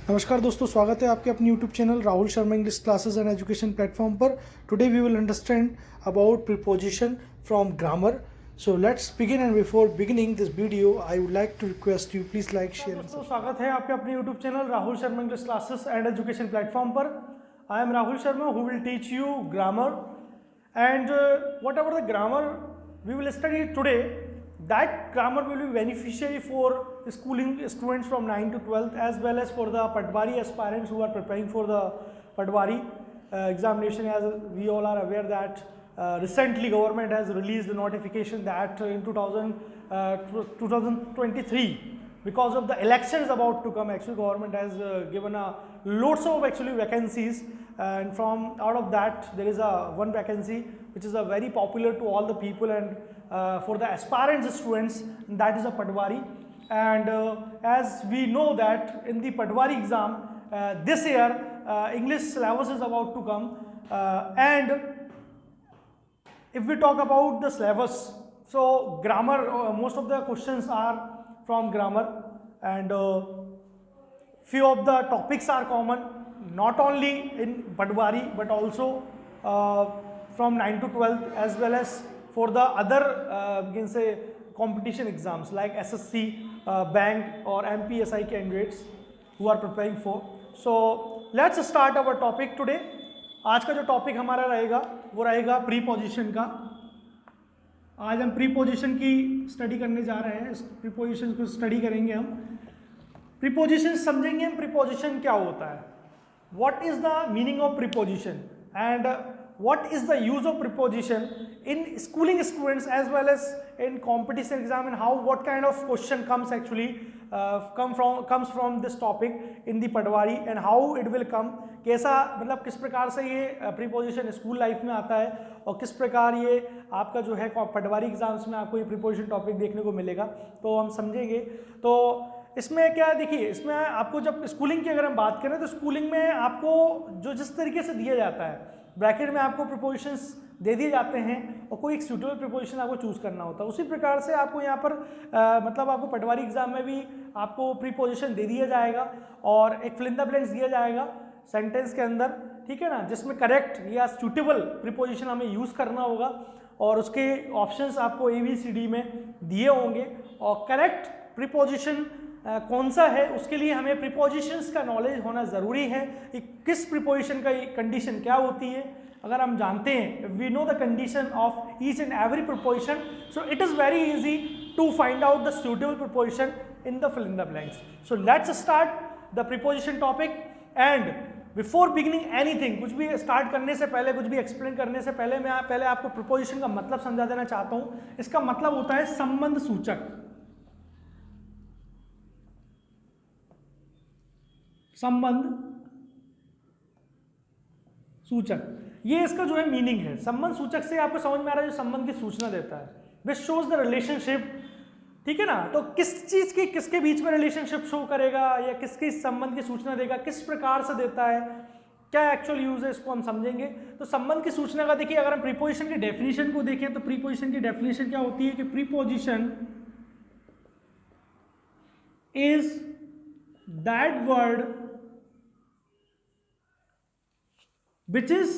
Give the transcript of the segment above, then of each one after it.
नमस्कार दोस्तों, स्वागत है आपके अपने YouTube channel Rahul Sharma English classes and education platform पर। Today we will understand about preposition from grammar. So let's begin and before beginning this video I would like to request you please like share. दोस्तों स्वागत है आपके अपने YouTube channel Rahul Sharma English classes and education platform पर। I am Rahul Sharma who will teach you grammar and whatever the grammar we will study today, that grammar will be beneficiary for schooling students from 9 to 12th as well as for the Patwari aspirants who are preparing for the Patwari examination. As we all are aware that recently government has released a notification that in 2023, because of the elections about to come, actually government has given a lots of actually vacancies, and from out of that there is a one vacancy which is a very popular to all the people and for the aspirants students, that is a Patwari. And as we know that in the Patwari exam this year English syllabus is about to come, and if we talk about the syllabus, so grammar, most of the questions are from grammar, and few of the topics are common not only in Patwari but also from 9 to 12 as well as for the other you can say competition exams like SSC, bank or MPSI candidates who are preparing for. So let's start our topic today. आज का जो topic हमारा रहेगा वो रहेगा preposition का। आज हम प्रीपोजिशन की स्टडी करने जा रहे हैं, प्रीपोजिशन को स्टडी करेंगे हम। प्रीपोजिशन समझेंगे हम प्रीपोजिशन क्या होता है, what is the meaning of preposition and what is the use of preposition in schooling students as well as in competition exam, and how what kind of question comes actually comes from this topic in the Patwari and how it will come, कैसा मतलब किस प्रकार से ये preposition school life में आता है और किस प्रकार ये आपका जो है पटवारी एग्जाम्स में आपको ये प्रीपोजिशन टॉपिक देखने को मिलेगा, तो हम समझेंगे। तो इसमें क्या है, देखिए इसमें आपको जब स्कूलिंग की अगर हम बात करें तो स्कूलिंग में आपको जो जिस तरीके से दिया जाता है, ब्रैकेट में आपको प्रीपोजिशंस दे दिए जाते हैं और कोई एक सूटेबल प्रीपोजिशन आपको चूज़ करना होता है। उसी प्रकार से आपको यहाँ पर मतलब आपको पटवारी एग्जाम में भी आपको प्रीपोजिशन दे दिया जाएगा और एक फिल इन द ब्लैंक्स दिया जाएगा सेंटेंस के अंदर, ठीक है ना, जिसमें करेक्ट या सूटेबल प्रीपोजिशन हमें यूज़ करना होगा और उसके ऑप्शंस आपको ABCD में दिए होंगे और करेक्ट प्रीपोजिशन कौन सा है उसके लिए हमें प्रीपोजिशंस का नॉलेज होना ज़रूरी है कि किस प्रीपोजिशन का कंडीशन क्या होती है। अगर हम जानते हैं, we know the condition of each and every preposition, so it is very easy to find out the suitable preposition in the fill in the blanks. So let's start the preposition topic. And before beginning anything, कुछ भी start करने से पहले, कुछ भी explain करने से पहले मैं पहले आपको प्रीपोजिशन का मतलब समझा देना चाहता हूँ। इसका मतलब होता है संबंध सूचक। संबंध सूचक, ये इसका जो है मीनिंग है। संबंध सूचक से आपको समझ में आ रहा है जो संबंध की सूचना देता है, विच शोज द रिलेशनशिप, ठीक है ना। तो किस चीज की किसके बीच में रिलेशनशिप शो करेगा या किसके संबंध की सूचना देगा, किस प्रकार से देता है, क्या एक्चुअल यूज है, इसको हम समझेंगे। तो संबंध की सूचना का देखिए, अगर हम प्रीपोजिशन की डेफिनेशन को देखें तो प्रीपोजिशन की डेफिनेशन क्या होती है कि preposition is that word which is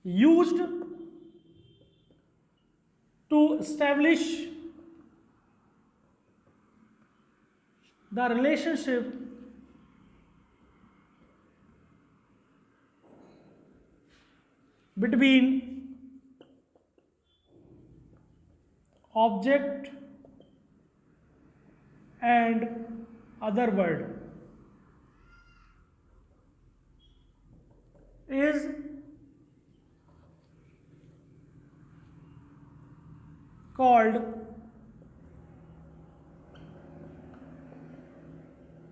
used to establish the relationship between object and other word is called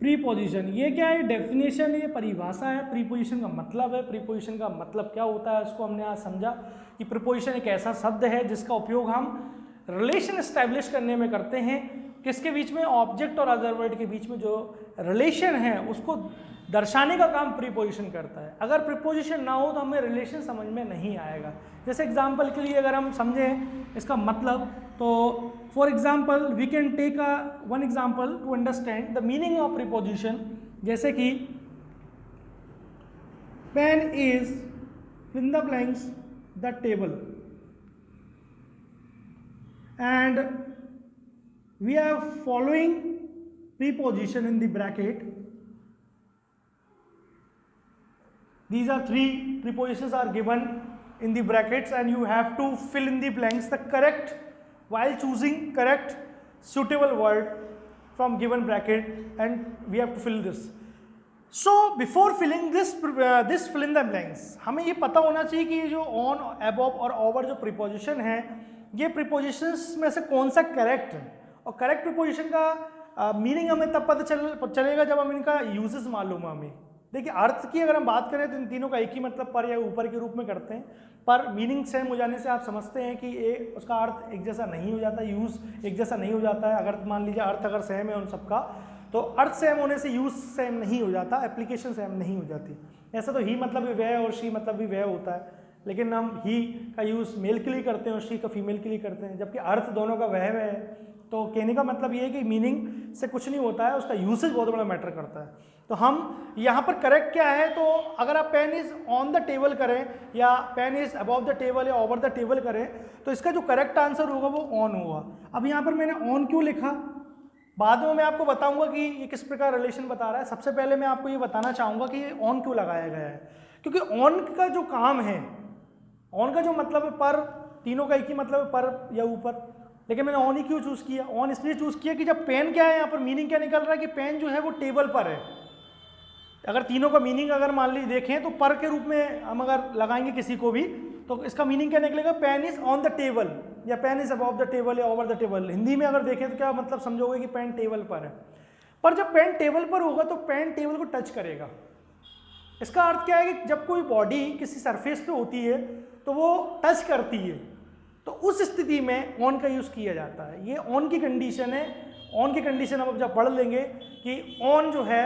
preposition. ये क्या है, डेफिनेशन, ये परिभाषा है। प्रीपोजिशन का मतलब है, प्रीपोजिशन का मतलब क्या होता है उसको हमने आज समझा कि प्रीपोजिशन एक ऐसा शब्द है जिसका उपयोग हम रिलेशन एस्टैब्लिश करने में करते हैं किसके बीच में, ऑब्जेक्ट और अदर वर्ड के बीच में जो रिलेशन है उसको दर्शाने का काम प्रीपोजिशन करता है। अगर प्रीपोजिशन ना हो तो हमें रिलेशन समझ में नहीं आएगा। जैसे एग्जांपल के लिए अगर हम समझें इसका मतलब, तो for example we can take one example to understand the meaning of preposition. जैसे कि pen is in the blanks the table and we are following preposition in the bracket. These are three prepositions are given in the brackets and you have to fill in the blanks the correct while choosing correct suitable word from given bracket, and we have to fill this. So before filling this fill in the blanks, हमें ये पता होना चाहिए कि जो on, above और over जो preposition है ये प्रीपोजिशंस में से कौन सा करेक्ट है। और करेक्ट प्रीपोजिशन का मीनिंग हमें तब पता चलेगा जब हम इनका यूजेस मालूम है हमें। देखिए अर्थ की अगर हम बात करें तो इन तीनों का एक ही मतलब पर या ऊपर के रूप में करते हैं, पर मीनिंग सेम हो जाने से आप समझते हैं कि उसका अर्थ एक जैसा नहीं हो जाता, यूज़ एक जैसा नहीं हो जाता है। अगर मान लीजिए अर्थ अगर सेम है उन सबका, तो अर्थ सेम होने से यूज़ सेम नहीं हो जाता, एप्लीकेशन सेम नहीं हो जाती। ऐसा तो ही मतलब भी वह और शी मतलब भी वह होता है, लेकिन हम ही का यूज़ मेल के लिए करते हैं और शी का फीमेल के लिए करते हैं, जबकि अर्थ दोनों का वह है। तो कहने का मतलब ये है कि मीनिंग से कुछ नहीं होता है, उसका यूसेज बहुत बड़ा मैटर करता है। तो हम यहाँ पर करेक्ट क्या है, तो अगर आप pen is on the table करें या pen is above the table या ओवर द टेबल करें, तो इसका जो करेक्ट आंसर होगा वो ऑन होगा। अब यहाँ पर मैंने ऑन क्यों लिखा, बाद में मैं आपको बताऊँगा कि ये किस प्रकार रिलेशन बता रहा है। सबसे पहले मैं आपको ये बताना चाहूँगा कि ये ऑन क्यों लगाया गया है, क्योंकि ऑन का जो काम है, ऑन का जो मतलब है पर, तीनों का एक ही मतलब है पर या ऊपर, लेकिन मैंने ऑन ही क्यों चूज़ किया। ऑन इसलिए चूज़ किया कि जब पेन क्या है, यहाँ पर मीनिंग क्या निकल रहा है कि पेन जो है वो टेबल पर है। अगर तीनों का मीनिंग अगर मान लीजिए देखें तो पर के रूप में हम अगर लगाएंगे किसी को भी, तो इसका मीनिंग क्या निकलेगा, pen is on the table या pen is above the table या ओवर द टेबल। हिंदी में अगर देखें तो क्या मतलब समझोगे कि पेन टेबल पर है। पर जब पेन टेबल पर होगा तो पेन टेबल को टच करेगा। इसका अर्थ क्या है कि जब कोई बॉडी किसी सरफेस पे होती है तो वो टच करती है, तो उस स्थिति में ऑन का यूज़ किया जाता है। ये ऑन की कंडीशन है। ऑन की कंडीशन अब जब पढ़ लेंगे कि ऑन जो है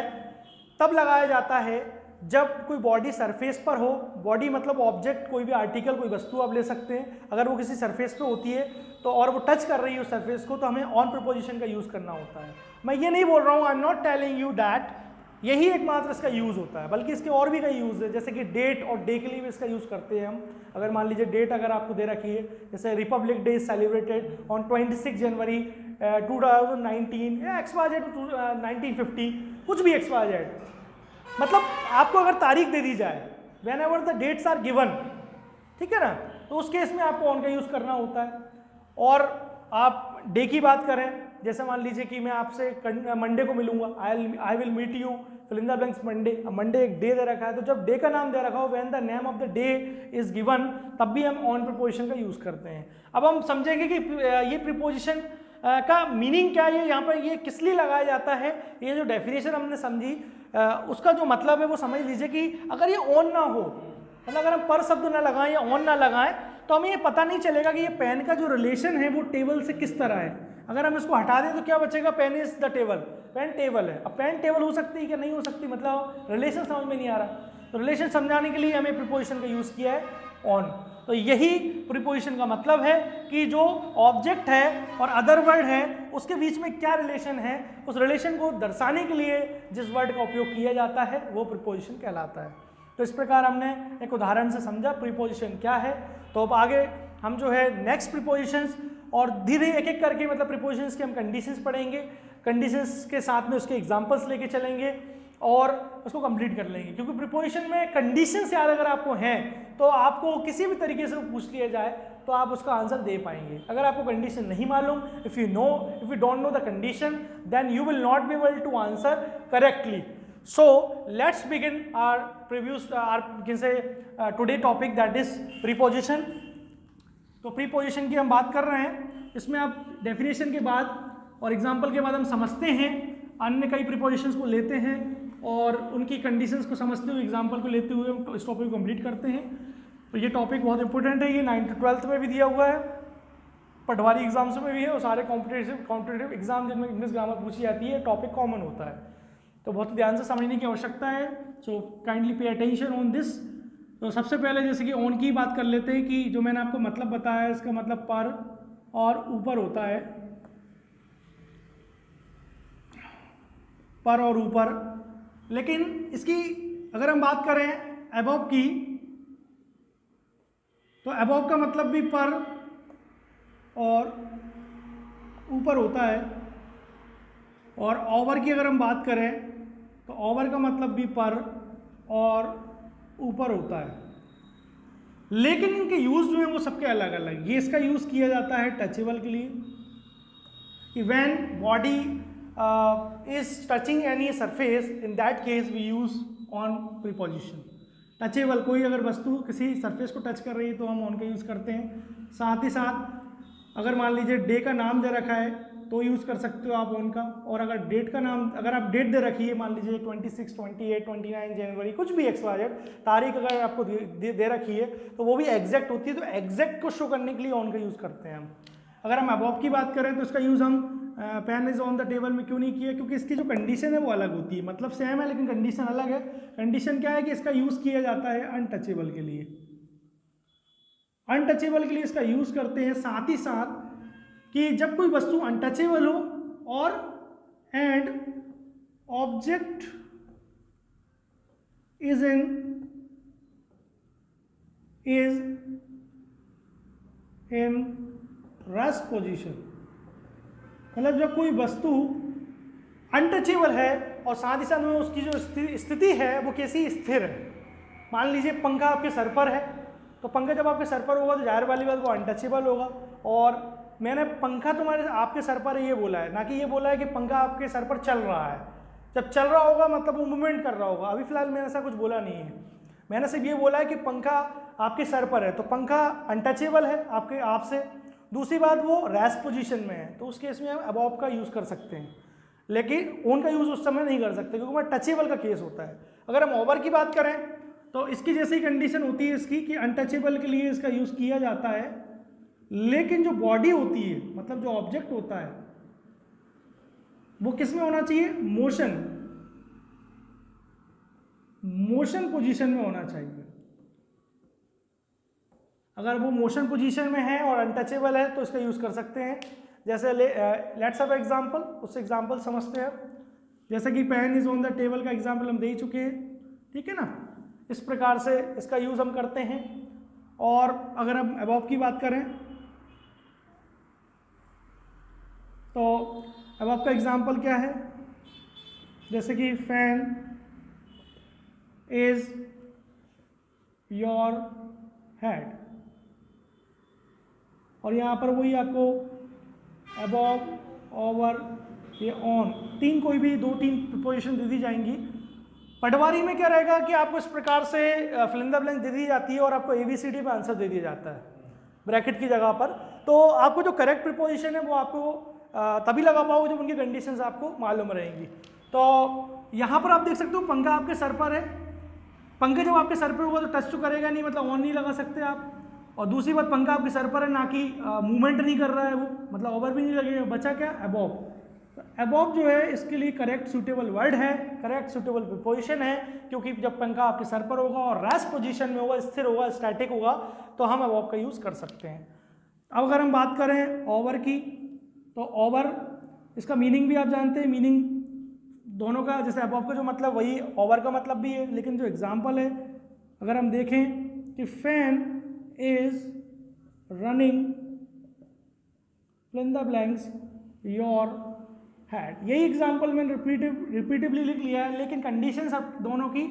तब लगाया जाता है जब कोई बॉडी सरफेस पर हो। बॉडी मतलब ऑब्जेक्ट, कोई भी आर्टिकल, कोई वस्तु आप ले सकते हैं। अगर वो किसी सरफेस पे होती है तो और वो टच कर रही है उस सरफेस को, तो हमें ऑन प्रीपोजिशन का यूज़ करना होता है। मैं ये नहीं बोल रहा हूँ, I am not telling you that यही एकमात्र इसका यूज़ होता है, बल्कि इसके और भी कई यूज़ है। जैसे कि डेट और डे के लिए भी इसका यूज़ करते हैं हम। अगर मान लीजिए डेट अगर आपको दे रखी है, जैसे रिपब्लिक डे सेलिब्रेटेड ऑन 26 जनवरी 2019 या XYZ 1950, कुछ भी XYZ, मतलब आपको अगर तारीख दे दी जाए, whenever the dates are given, ठीक है ना, तो उस केस में आपको ऑन का यूज़ करना होता है। और आप डे की बात करें, जैसे मान लीजिए कि मैं आपसे मंडे को मिलूंगा, I will meet you fill in the blanks Monday. अब मंडे एक डे दे रखा है, तो जब डे का नाम दे रखा हो, when the name of the day is given, तब भी हम ऑन प्रीपोजिशन का यूज़ करते हैं। अब हम समझेंगे कि ये प्रीपोजिशन का मीनिंग क्या है, यहाँ पर ये किस लिए लगाया जाता है। ये जो डेफिनेशन हमने समझी, उसका जो मतलब है वो समझ लीजिए कि अगर ये ऑन ना हो, मतलब अगर हम पर शब्द ना लगाएं या ऑन ना लगाएं, तो हमें ये पता नहीं चलेगा कि ये पेन का जो रिलेशन है वो टेबल से किस तरह है। अगर हम इसको हटा दें तो क्या बचेगा, pen is the table, pen table है। अब पेन टेबल हो सकती है क्या, नहीं हो सकती, मतलब रिलेशन समझ में नहीं आ रहा। तो रिलेशन समझाने के लिए हमें प्रीपोजिशन का यूज़ किया है ऑन। तो यही प्रीपोजिशन का मतलब है कि जो ऑब्जेक्ट है और अदर वर्ड है उसके बीच में क्या रिलेशन है, उस रिलेशन को दर्शाने के लिए जिस वर्ड का उपयोग किया जाता है वो प्रीपोजिशन कहलाता है। तो इस प्रकार हमने एक उदाहरण से समझा प्रीपोजिशन क्या है। तो अब आगे हम जो है नेक्स्ट प्रीपोजिशंस और धीरे एक एक करके मतलब प्रीपोजिशंस के हम कंडीशंस पढ़ेंगे, कंडीशंस के साथ में उसके एग्जांपल्स लेके चलेंगे और उसको कंप्लीट कर लेंगे। क्योंकि प्रीपोजिशन में कंडीशंस याद अगर आपको हैं तो आपको किसी भी तरीके से पूछ लिया जाए तो आप उसका आंसर दे पाएंगे। अगर आपको कंडीशन नहीं मालूम, if you don't know the condition, then you will not be able to answer correctly. So let's begin our today topic, that is preposition। तो प्रीपोजिशन की हम बात कर रहे हैं। इसमें आप डेफिनेशन के बाद और एग्जाम्पल के बाद हम समझते हैं, अन्य कई प्रीपोजिशंस को लेते हैं और उनकी कंडीशंस को समझते हुए एग्जाम्पल को लेते हुए हम इस टॉपिक को कंप्लीट करते हैं। तो ये टॉपिक बहुत इंपॉर्टेंट है, ये 9th to 12th में भी दिया हुआ है। पटवारी एग्जाम्स में भी है और सारे कॉम्पिटेटिव एग्जाम जिनमें इंग्लिश ग्रामर पूछी जाती है टॉपिक कॉमन होता है, तो बहुत ध्यान से समझने की आवश्यकता है। So kindly pay attention on this. तो सबसे पहले जैसे कि ऑन की बात कर लेते हैं कि जो मैंने आपको मतलब बताया इसका मतलब पर और ऊपर होता है, पर और ऊपर। लेकिन इसकी अगर हम बात करें अबव की, तो अबव का मतलब भी पर और ऊपर होता है, और ओवर की अगर हम बात करें तो ओवर का मतलब भी पर और ऊपर होता है। लेकिन इनके यूज जो है वो सबके अलग अलग। ये इसका यूज किया जाता है टचेबल के लिए, कि when body is touching any surface, in that case we use on preposition. Touchable, कोई अगर वस्तु किसी सरफेस को टच कर रही है तो हम ऑन का यूज करते हैं। साथ ही साथ अगर मान लीजिए डे का नाम दे रखा है तो यूज़ कर सकते हो आप ऑन का, और अगर डेट का नाम, अगर आप डेट दे रखी है मान लीजिए 26, 28, 29 जनवरी, कुछ भी XYZ तारीख अगर आपको दे रखी है तो वो भी एग्जैक्ट होती है, तो एग्जैक्ट को शो करने के लिए ऑन का यूज़ करते हैं हम। अगर हम अबव की बात करें तो इसका यूज़ हम pen is on the table में क्यों नहीं किया, क्योंकि इसकी जो कंडीशन है वो अलग होती है। मतलब सेम है लेकिन कंडीशन अलग है। कंडीशन क्या है कि इसका यूज़ किया जाता है अनटचेबल के लिए, अनटचेबल के लिए इसका यूज़ करते हैं। साथ ही साथ कि जब कोई वस्तु अनटचेबल हो और and object is in rest position, मतलब जब कोई वस्तु अनटचेबल है और साथ ही साथ में उसकी जो स्थिति है वो कैसी स्थिर है। मान लीजिए पंखा आपके सर पर है, तो पंखा जब आपके सर पर होगा तो जाहिर वाली बात वो अनटचेबल होगा। और मैंने पंखा तुम्हारे आपके सर पर है ये बोला है, ना कि ये बोला है कि पंखा आपके सर पर चल रहा है। जब चल रहा होगा मतलब वो मूवमेंट कर रहा होगा। अभी फिलहाल मैंने ऐसा कुछ बोला नहीं है, मैंने सिर्फ ये बोला है कि पंखा आपके सर पर है तो पंखा अनटचेबल है आपके आपसे। दूसरी बात वो रेस्ट पोजीशन में है, तो उस केस में हम अबव का यूज़ कर सकते हैं, लेकिन ऑन का यूज़ उस समय नहीं कर सकते क्योंकि वह टचेबल का केस होता है। अगर हम ओवर की बात करें तो इसकी जैसी कंडीशन होती है इसकी कि अनटचेबल के लिए इसका यूज़ किया जाता है, लेकिन जो बॉडी होती है मतलब जो ऑब्जेक्ट होता है वो किस में होना चाहिए, मोशन पोजीशन में होना चाहिए। अगर वो मोशन पोजीशन में है और अनटचेबल है तो इसका यूज़ कर सकते हैं। जैसे लेट्स हैव एग्जांपल, उस एग्जांपल समझते हैं। जैसे कि pen is on the table का एग्जांपल हम दे ही चुके हैं, ठीक है ना। इस प्रकार से इसका यूज़ हम करते हैं। और अगर हम अबव की बात करें तो अबव का एग्जांपल क्या है, जैसे कि फैन इज योर हेड, और यहाँ पर वही आपको अबव, ओवर, ये ऑन, तीन कोई भी 2-3 प्रीपोजिशन दे दी जाएंगी। पटवारी में क्या रहेगा कि आपको इस प्रकार से फिल इन द ब्लैंक दे दी जाती है और आपको ABCD में आंसर दे दिया जाता है ब्रैकेट की जगह पर। तो आपको जो करेक्ट प्रीपोजिशन है वो आपको तभी लगा पाओगे जब उनकी कंडीशंस आपको मालूम रहेंगी। तो यहाँ पर आप देख सकते हो पंखा आपके सर पर है, पंखा जब आपके सर पर होगा तो टच तो करेगा नहीं, मतलब ऑन नहीं लगा सकते आप। और दूसरी बात पंखा आपके सर पर है, ना कि मूवमेंट नहीं कर रहा है वो, मतलब ओवर भी नहीं लगेगा। बचा क्या, अबव। तो अबव जो है इसके लिए करेक्ट सूटेबल वर्ड है, करेक्ट सूटेबल प्रीपोजिशन है, क्योंकि जब पंखा आपके सर पर होगा और रेस्ट पोजीशन में होगा, स्थिर होगा, स्टैटिक होगा, तो हम अबव का यूज़ कर सकते हैं। अब अगर हम बात करें ओवर की, तो ओवर इसका मीनिंग भी आप जानते हैं, मीनिंग दोनों का, जैसे अबव का जो मतलब वही ओवर का मतलब भी है। लेकिन जो एग्जाम्पल है अगर हम देखें कि fan is running fill in the blanks your head, यही एग्जाम्पल मैंने रिपीटिवली लिख लिया है, लेकिन कंडीशन सब दोनों की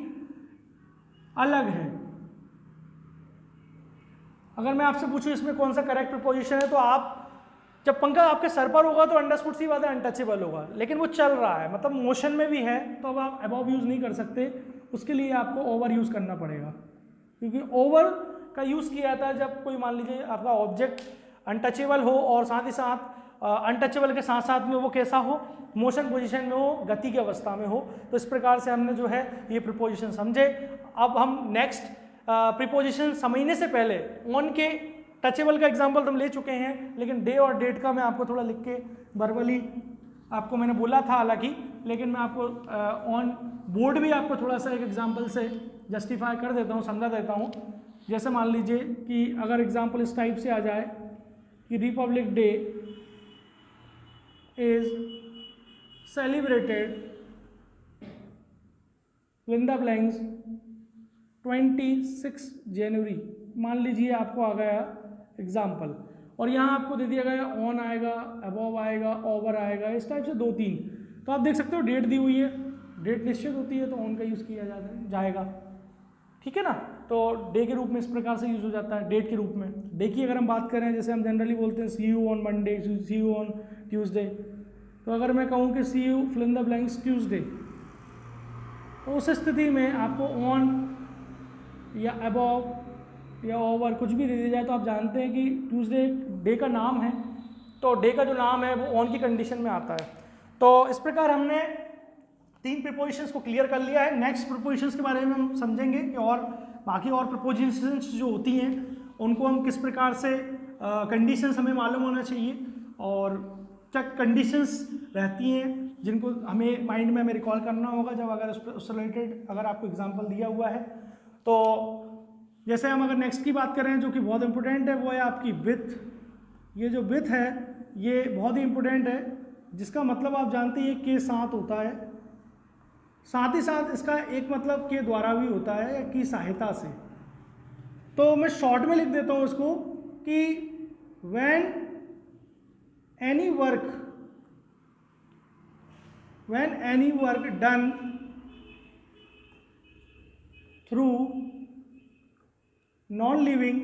अलग है। अगर मैं आपसे पूछूं इसमें कौन सा करेक्ट प्रीपोजिशन है, तो आप जब पंखा आपके सर पर होगा तो अंडरस्टूड सी बात है अनटचेबल होगा, लेकिन वो चल रहा है मतलब मोशन में भी है, तो अब आप अबव यूज़ नहीं कर सकते, उसके लिए आपको ओवर यूज़ करना पड़ेगा। क्योंकि ओवर का यूज़ किया जाता है जब कोई मान लीजिए आपका ऑब्जेक्ट अनटचेबल हो और साथ ही साथ अनटचेबल के साथ साथ में वो कैसा हो, मोशन पोजीशन में हो, गति की अवस्था में हो। तो इस प्रकार से हमने जो है ये प्रीपोजिशन समझे। अब हम नेक्स्ट प्रीपोजिशन समझने से पहले ऑन के टचेबल का एग्जांपल हम ले चुके हैं, लेकिन डे और डेट का मैं आपको थोड़ा लिख के वर्बली आपको मैंने बोला था हालांकि, लेकिन मैं आपको ऑन बोर्ड भी आपको थोड़ा सा एक एग्जांपल से जस्टिफाई कर देता हूँ, समझा देता हूँ। जैसे मान लीजिए कि अगर एग्जांपल इस टाइप से आ जाए कि Republic day is celebrated with the blanks 26 जनवरी, मान लीजिए आपको आ गया एग्जाम्पल, और यहाँ आपको दे दिया गया ऑन आएगा, अबव आएगा, ओवर आएगा, इस टाइप से 2-3। तो आप देख सकते हो डेट दी हुई है, डेट निश्चित होती है तो ऑन का यूज़ किया जाएगा, ठीक है ना। तो डे के रूप में इस प्रकार से यूज़ हो जाता है, डेट के रूप में। डे की अगर हम बात करें, जैसे हम जनरली बोलते हैं see you on Monday, see you on Tuesday, तो अगर मैं कहूँ कि see you fill in the blanks Tuesday, तो उस स्थिति में आपको ऑन या अबव या ओवर कुछ भी दे दिया जाए तो आप जानते हैं कि ट्यूसडे डे का नाम है, तो डे का जो नाम है वो ऑन की कंडीशन में आता है। तो इस प्रकार हमने 3 प्रीपोजिशंस को क्लियर कर लिया है। नेक्स्ट प्रीपोजिशंस के बारे में हम समझेंगे कि और बाकी और प्रीपोजिशंस जो होती हैं उनको हम किस प्रकार से कंडीशंस हमें मालूम होना चाहिए और क्या कंडीशंस रहती हैं जिनको हमें माइंड में हमें रिकॉल करना होगा जब अगर उससे रिलेटेड अगर आपको एग्जांपल दिया हुआ है। तो जैसे हम अगर नेक्स्ट की बात करें जो कि बहुत इंपॉर्टेंट है, वो है आपकी विथ। ये जो विथ है ये बहुत ही इंपॉर्टेंट है, जिसका मतलब आप जानते हैं के साथ होता है, साथ ही साथ इसका एक मतलब के द्वारा भी होता है या की सहायता से। तो मैं शॉर्ट में लिख देता हूँ इसको कि when any work done through non-living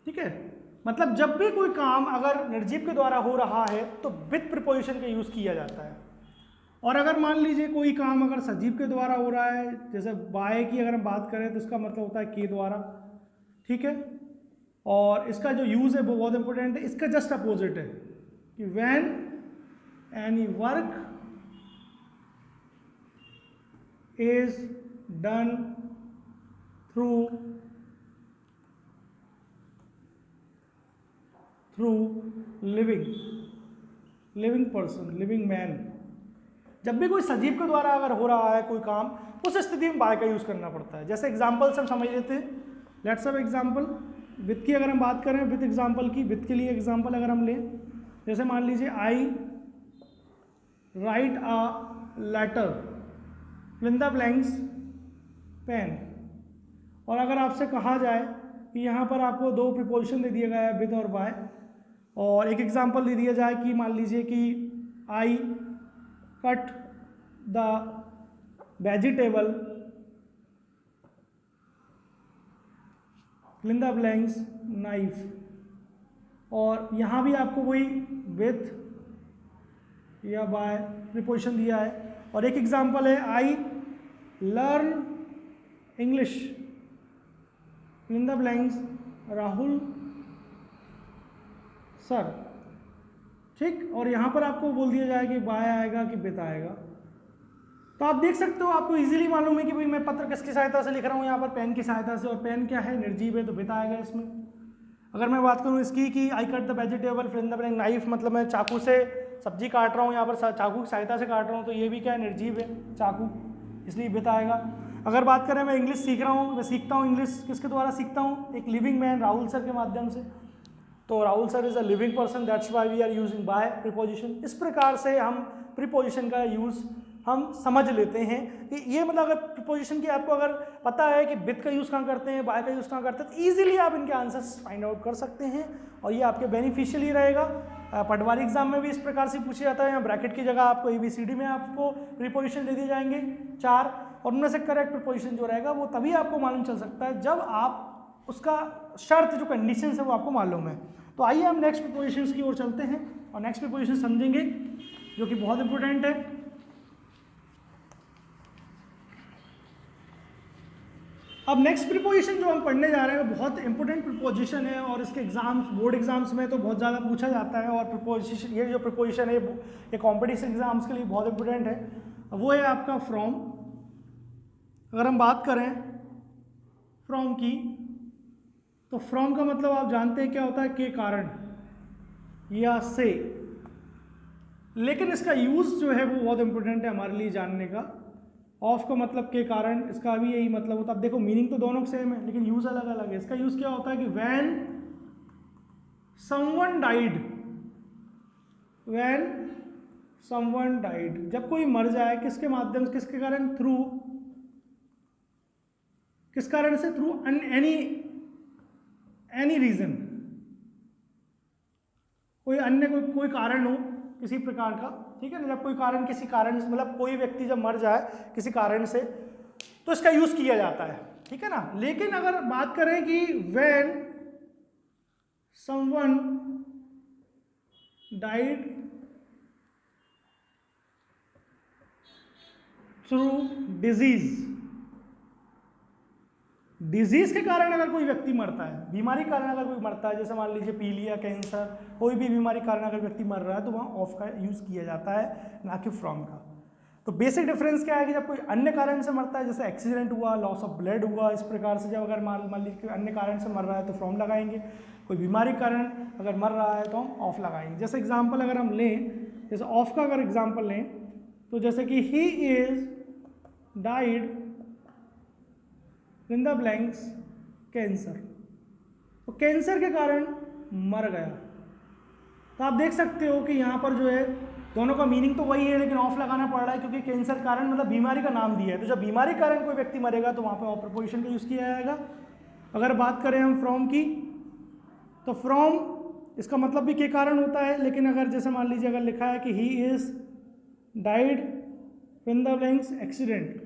ठीक है, मतलब जब भी कोई काम अगर निर्जीव के द्वारा हो रहा है तो विथ प्रीपोजिशन का यूज किया जाता है। और अगर मान लीजिए कोई काम अगर सजीव के द्वारा हो रहा है, जैसे बाय की अगर हम बात करें तो इसका मतलब होता है के द्वारा, ठीक है। और इसका जो यूज है वो बहुत इंपॉर्टेंट है, इसका जस्ट अपोजिट है कि when any work is done through living person, living man. जब भी कोई सजीव के द्वारा अगर हो रहा है कोई काम, उस स्थिति में बाय का यूज करना पड़ता है। जैसे एग्जांपल से हम समझ लेते हैं, लेट्स हैव एग्जांपल विथ की अगर हम बात करें, विथ एग्जांपल की, विथ के लिए एग्जांपल अगर हम लें, जैसे मान लीजिए I write a letter fill in the blanks pen. और अगर आपसे कहा जाए कि यहाँ पर आपको 2 प्रीपोजिशन दे दिया गया है विथ और बाय, और एक एग्जांपल दे दिया जाए कि मान लीजिए कि I cut the vegetable fill in the blanks knife, और यहाँ भी आपको वही विथ या बाय प्रीपोजिशन दिया है। और एक एग्जांपल है I learn English fill in the blanks Rahul sir, ठीक। और यहाँ पर आपको बोल दिया जाए कि बाय आएगा कि विथ आएगा। तो आप देख सकते हो, आपको इजीली मालूम है कि भाई मैं पत्र किसकी सहायता से लिख रहा हूँ, यहाँ पर पेन की सहायता से, और पेन क्या है, निर्जीव है, तो विथ आएगा इसमें। अगर मैं बात करूँ इसकी कि I cut the vegetable fill in the blank knife, मतलब मैं चाकू से सब्जी काट रहा हूँ, यहाँ पर चाकू की सहायता से काट रहा हूँ, तो ये भी क्या है, निर्जीव है चाकू, इसलिए विथ आएगा। अगर बात करें मैं इंग्लिश सीख रहा हूँ, मैं सीखता हूँ इंग्लिश किसके द्वारा सीखता हूँ, एक लिविंग मैन राहुल सर के माध्यम से, तो Rahul sir is a living person, that's why we are using by preposition. इस प्रकार से हम प्रीपोजिशन का यूज़ हम समझ लेते हैं कि ये मतलब अगर प्रीपोजिशन की आपको अगर पता है कि विथ का यूज़ कहाँ करते हैं, बाय का यूज़ कहाँ करते हैं, तो ईजिली आप इनके आंसर्स फाइंड आउट कर सकते हैं और ये आपके बेनिफिशियल ही रहेगा। पटवारी एग्जाम में भी इस प्रकार से पूछा जाता है, यहाँ ब्रैकेट की जगह आपको ABCD में आपको प्रीपोजिशन दे दिए जाएंगे 4, और उनमें से करेक्ट प्रीपोजिशन जो रहेगा वो तभी आपको मालूम चल सकता है जब आप उसका शर्त जो कंडीशन है वो आपको मालूम है। तो आइए हम नेक्स्ट प्रीपोजिशंस की ओर चलते हैं और नेक्स्ट प्रीपोजिशन समझेंगे जो कि बहुत इंपॉर्टेंट है। अब नेक्स्ट प्रीपोजिशन जो हम पढ़ने जा रहे हैं वो बहुत इंपॉर्टेंट प्रीपोजिशन है और इसके एग्जाम्स, बोर्ड एग्जाम्स में तो बहुत ज़्यादा पूछा जाता है, और प्रीपोजिशन, ये जो प्रीपोजिशन है ये कॉम्पिटिशन एग्जाम्स के लिए बहुत इंपॉर्टेंट है। वो है आपका फ्रॉम, अगर हम बात करें फ्रॉम की, तो फ्रॉम का मतलब आप जानते हैं क्या होता है, के कारण या से। लेकिन इसका यूज़ जो है वो बहुत इंपॉर्टेंट है हमारे लिए जानने का। ऑफ का मतलब के कारण, इसका भी यही मतलब होता है। अब देखो मीनिंग तो दोनों सेम है लेकिन यूज़ अलग अलग है। इसका यूज़ क्या होता है कि when someone died, when someone died, जब कोई मर जाए किसके माध्यम से, किसके कारण, थ्रू, किस कारण से, थ्रू एनी रीजन, कोई अन्य कोई कारण हो किसी प्रकार का, ठीक है ना। जब कोई कारण किसी कारण से, मतलब कोई व्यक्ति जब मर जाए किसी कारण से, तो इसका यूज किया जाता है, ठीक है ना। लेकिन अगर बात करें कि when someone died through disease, disease के कारण अगर कोई व्यक्ति मरता है, बीमारी के कारण अगर कोई मरता है, जैसे मान लीजिए पीलिया, कैंसर, कोई भी बीमारी के कारण अगर व्यक्ति मर रहा है, तो वहाँ ऑफ का यूज किया जाता है, ना कि फ्रॉम का। तो बेसिक डिफरेंस क्या है कि जब कोई अन्य कारण से मरता है, जैसे एक्सीडेंट हुआ, लॉस ऑफ ब्लड हुआ, इस प्रकार से जब अगर मान लीजिए अन्य कारण से मर रहा है तो फ्रॉम लगाएंगे। कोई बीमारी के कारण अगर मर रहा है तो हम ऑफ लगाएंगे। जैसे एग्जाम्पल अगर हम लें, जैसे ऑफ का अगर एग्जाम्पल लें, तो जैसे कि he is died in the blanks cancer, तो कैंसर के कारण मर गया। तो आप देख सकते हो कि यहाँ पर जो है दोनों का मीनिंग तो वही है, लेकिन ऑफ लगाना पड़ रहा है क्योंकि कैंसर कारण मतलब बीमारी का नाम दिया है। तो जब बीमारी के कारण कोई व्यक्ति मरेगा तो वहाँ पे ऑफ प्रीपोजिशन का यूज़ किया जाएगा। अगर बात करें हम फ्रॉम की, तो फ्रॉम इसका मतलब भी के कारण होता है, लेकिन अगर जैसे मान लीजिए अगर लिखा है कि he is died in the blanks accident,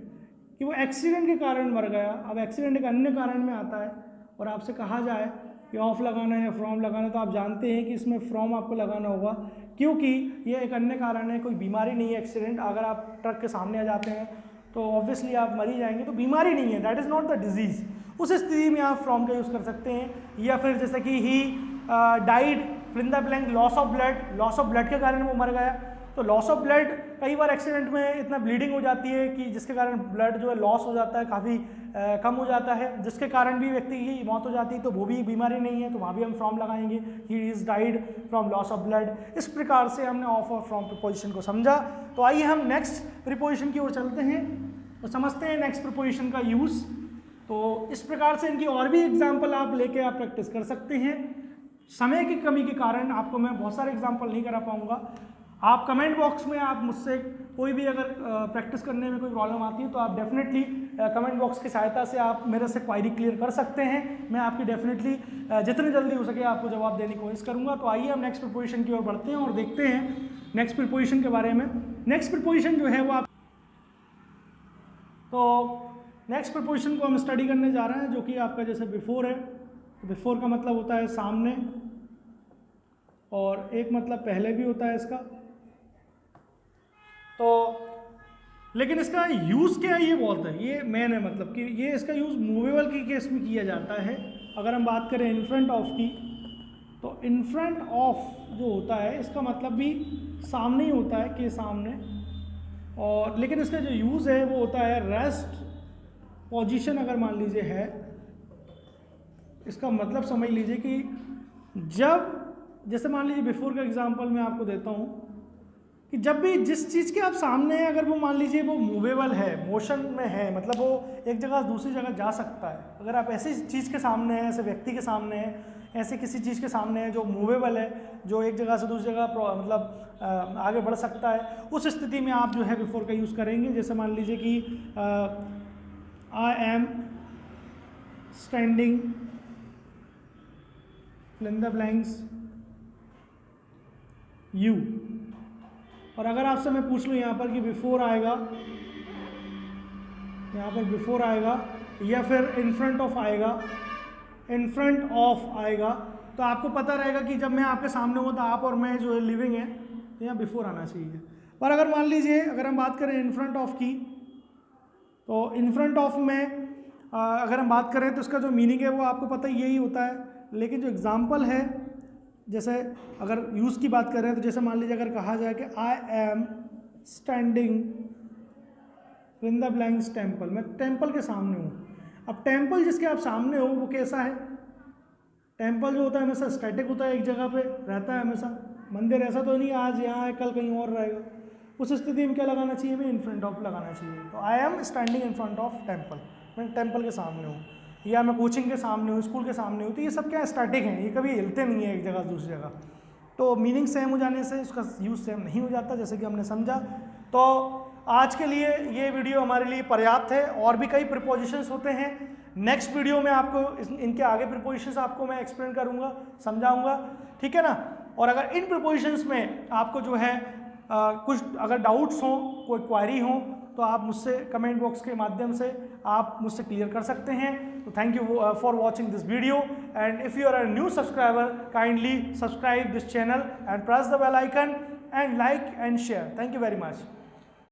कि वो एक्सीडेंट के कारण मर गया। अब एक्सीडेंट एक अन्य कारण में आता है और आपसे कहा जाए कि ऑफ लगाना है या फ्रॉम लगाना है, तो आप जानते हैं कि इसमें फ्रॉम आपको लगाना होगा, क्योंकि ये एक अन्य कारण है, कोई बीमारी नहीं है। एक्सीडेंट, अगर आप ट्रक के सामने आ जाते हैं तो ऑब्वियसली आप मर ही जाएंगे, तो बीमारी नहीं है, that is not the disease. उस स्थिति में आप फ्रॉम का यूज़ कर सकते हैं। या फिर जैसे कि he died fill in the blank loss of blood, loss of blood के कारण वो मर गया। तो लॉस ऑफ ब्लड, कई बार एक्सीडेंट में इतना ब्लीडिंग हो जाती है कि जिसके कारण ब्लड जो है लॉस हो जाता है, काफ़ी कम हो जाता है, जिसके कारण भी व्यक्ति की मौत हो जाती है, तो वो भी बीमारी नहीं है, तो वहाँ भी हम फ्रॉम लगाएंगे, he is died from loss of blood. इस प्रकार से हमने ऑफ और फ्रॉम प्रीपोजिशन को समझा। तो आइए हम नेक्स्ट प्रीपोजिशन की ओर चलते हैं और समझते हैं नेक्स्ट प्रीपोजिशन का यूज़। तो इस प्रकार से इनकी और भी एग्जाम्पल आप लेके आप प्रैक्टिस कर सकते हैं। समय की कमी के कारण आपको मैं बहुत सारे एग्जाम्पल नहीं करा पाऊँगा। आप कमेंट बॉक्स में आप मुझसे कोई भी अगर प्रैक्टिस करने में कोई प्रॉब्लम आती है तो आप डेफिनेटली कमेंट बॉक्स की सहायता से आप मेरे से क्वायरी क्लियर कर सकते हैं। मैं आपकी डेफिनेटली जितनी जल्दी हो सके आपको जवाब देने की कोशिश करूंगा। तो आइए हम नेक्स्ट प्रीपोजिशन की ओर बढ़ते हैं और देखते हैं नेक्स्ट प्रीपोजिशन के बारे में। नेक्स्ट प्रीपोजिशन जो है वो आप, तो नेक्स्ट प्रीपोजिशन को हम स्टडी करने जा रहे हैं, जो कि आपका जैसे बिफोर है। बिफोर का मतलब होता है सामने, और एक मतलब पहले भी होता है इसका। तो लेकिन इसका यूज़ क्या है ये बोलते हैं, ये मेन है, मतलब कि ये इसका यूज़ मूवेबल की केस में किया जाता है। अगर हम बात करें इन फ्रंट ऑफ की, तो इन फ्रंट ऑफ जो होता है इसका मतलब भी सामने ही होता है, कि सामने। और लेकिन इसका जो यूज़ है वो होता है रेस्ट पोजीशन। अगर मान लीजिए है, इसका मतलब समझ लीजिए कि जब, जैसे मान लीजिए बिफोर का एग्जांपल मैं आपको देता हूँ कि जब भी जिस चीज़ के आप सामने हैं, अगर वो मान लीजिए वो मूवेबल है, मोशन में है, मतलब वो एक जगह से दूसरी जगह जा सकता है। अगर आप ऐसी चीज़ के सामने हैं, ऐसे व्यक्ति के सामने हैं, ऐसे किसी चीज़ के सामने है जो मूवेबल है, जो एक जगह से दूसरी जगह मतलब आगे बढ़ सकता है, उस स्थिति में आप जो है बिफोर का यूज़ करेंगे। जैसे मान लीजिए कि I am standing fill in the blanks you. और अगर आपसे मैं पूछ लूँ यहाँ पर कि बिफोर आएगा, यहाँ पर बिफोर आएगा या फिर इन फ्रंट ऑफ आएगा, इन फ्रंट ऑफ आएगा, तो आपको पता रहेगा कि जब मैं आपके सामने हूँ तो आप और मैं जो है लिविंग है, तो यहाँ बिफोर आना चाहिए। पर अगर मान लीजिए अगर हम बात करें इन फ्रंट ऑफ की, तो इन फ्रंट ऑफ में अगर हम बात करें तो इसका जो मीनिंग है वो आपको पता यही होता है। लेकिन जो एग्जाम्पल है, जैसे अगर यूज़ की बात करें तो जैसे मान लीजिए अगर कहा जाए कि I am standing in the blanks temple, मैं टेम्पल के सामने हूँ। अब टेम्पल जिसके आप सामने हो वो कैसा है? टेम्पल जो होता है हमेशा स्टैटिक होता है, एक जगह पे रहता है हमेशा। मंदिर ऐसा तो नहीं आज यहाँ है कल कहीं और रहेगा। उस स्थिति में क्या लगाना चाहिए? मैं इन फ्रंट ऑफ लगाना चाहिए। तो आई am standing in front of temple, मैं टेम्पल के सामने हूँ, या मैं कोचिंग के सामने हूँ, स्कूल के सामने हूँ। तो ये सब क्या स्टैटिक हैं, ये कभी हिलते नहीं है एक जगह से दूसरी जगह। तो मीनिंग सेम हो जाने से उसका यूज़ सेम नहीं हो जाता, जैसे कि हमने समझा। तो आज के लिए ये वीडियो हमारे लिए पर्याप्त है। और भी कई प्रीपोजिशंस होते हैं, नेक्स्ट वीडियो में आपको इनके आगे प्रीपोजिशंस आपको मैं एक्सप्लेन करूँगा, समझाऊँगा, ठीक है ना। और अगर इन प्रीपोजिशंस में आपको जो है कुछ अगर डाउट्स हों, कोई क्वारी हो, तो आप मुझसे कमेंट बॉक्स के माध्यम से आप मुझसे क्लियर कर सकते हैं। तो thank you for watching this video, and if you are a new subscriber, kindly subscribe this channel and press the bell icon and like and share. Thank you very much.